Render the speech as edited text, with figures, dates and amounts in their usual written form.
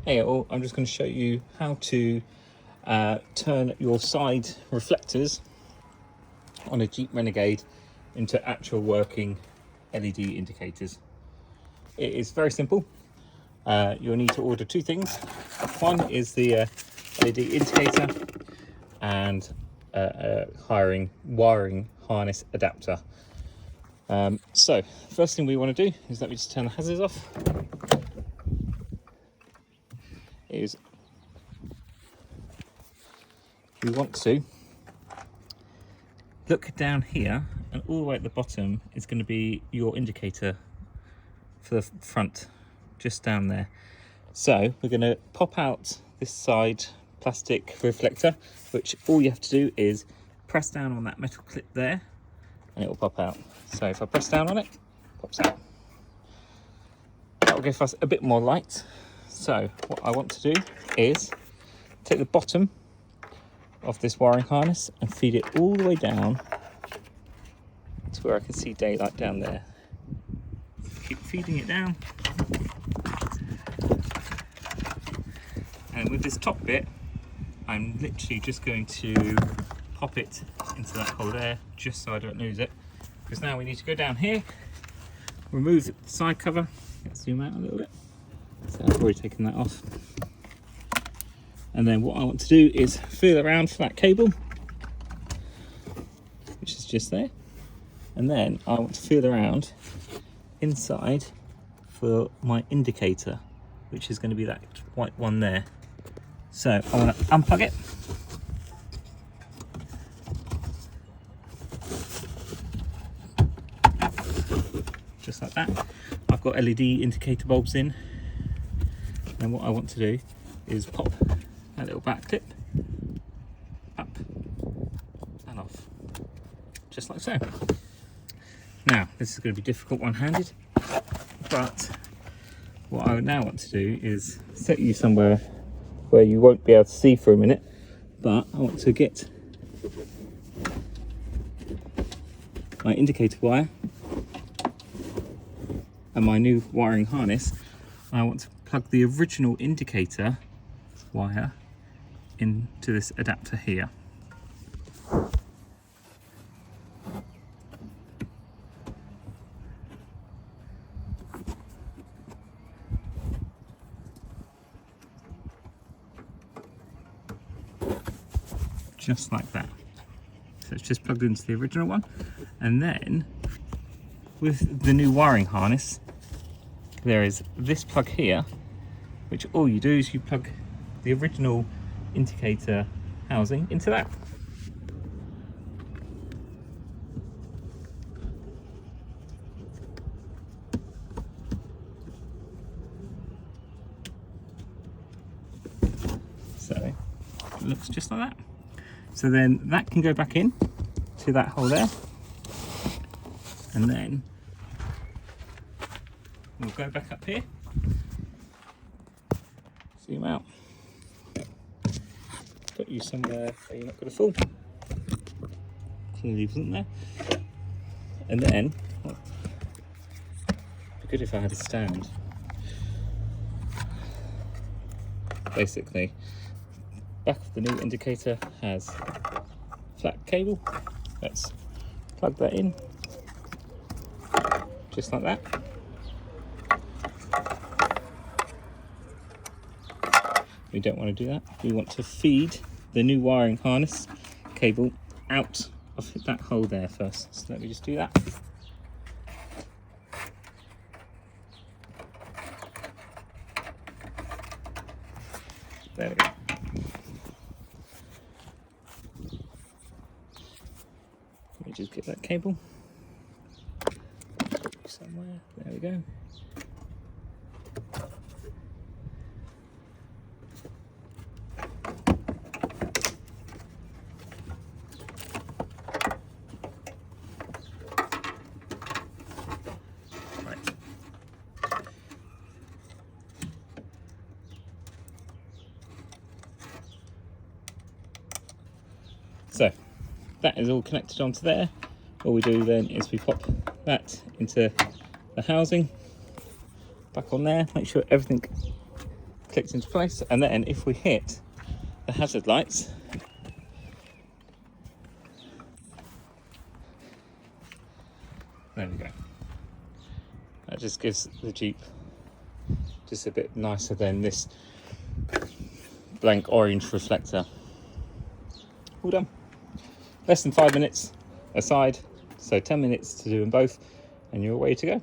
Hey all, I'm just going to show you how to turn your side reflectors on a Jeep Renegade into actual working LED indicators. It is very simple. You'll need to order two things. One is the LED indicator and wiring harness adapter. So first thing we want to do is let me just turn the hazards off. Is we want to look down here, and all the way at the bottom is going to be your indicator for the front, just down there. So we're going to pop out this side plastic reflector, which all you have to do is press down on that metal clip there and it will pop out. So if I press down on it, it pops out. That will give us a bit more light. So what I want to do is take the bottom of this wiring harness and feed it all the way down to where I can see daylight down there. Keep feeding it down. And with this top bit, I'm literally just going to pop it into that hole there, just so I don't lose it. Because now we need to go down here, remove the side cover. Let's zoom out a little bit. So I've already taken that off. And then what I want to do is feel around for that cable, which is just there. And then I want to feel around inside for my indicator, which is going to be that white one there. So I want to unplug it. Just like that. I've got LED indicator bulbs in. And what I want to do is pop that little back clip up and off, just like so. Now, this is going to be difficult one-handed, but what I now want to do is set you somewhere where you won't be able to see for a minute, but I want to get my indicator wire and my new wiring harness. I want to plug the original indicator wire into this adapter here. Just like that. So it's just plugged into the original one, and then with the new wiring harness there is this plug here, which all you do is you plug the original indicator housing into that. So it looks just like that. So then that can go back in to that hole there, and then we'll go back up here, zoom out, put you somewhere where you're not going to fall. Clearly wasn't there. And then, it'd be good if I had a stand. Basically, back of the new indicator has flat cable. Let's plug that in, just like that. We don't want to do that. We want to feed the new wiring harness cable out of that hole there first. So let me just do that. There we go. Let me just get that cable somewhere. There we go. So that is all connected onto there. All we do then is we pop that into the housing, back on there, make sure everything clicked into place. And then if we hit the hazard lights, there we go. That just gives the Jeep just a bit nicer than this blank orange reflector. All done. Less than 5 minutes aside, so 10 minutes to do them both, and you're away to go.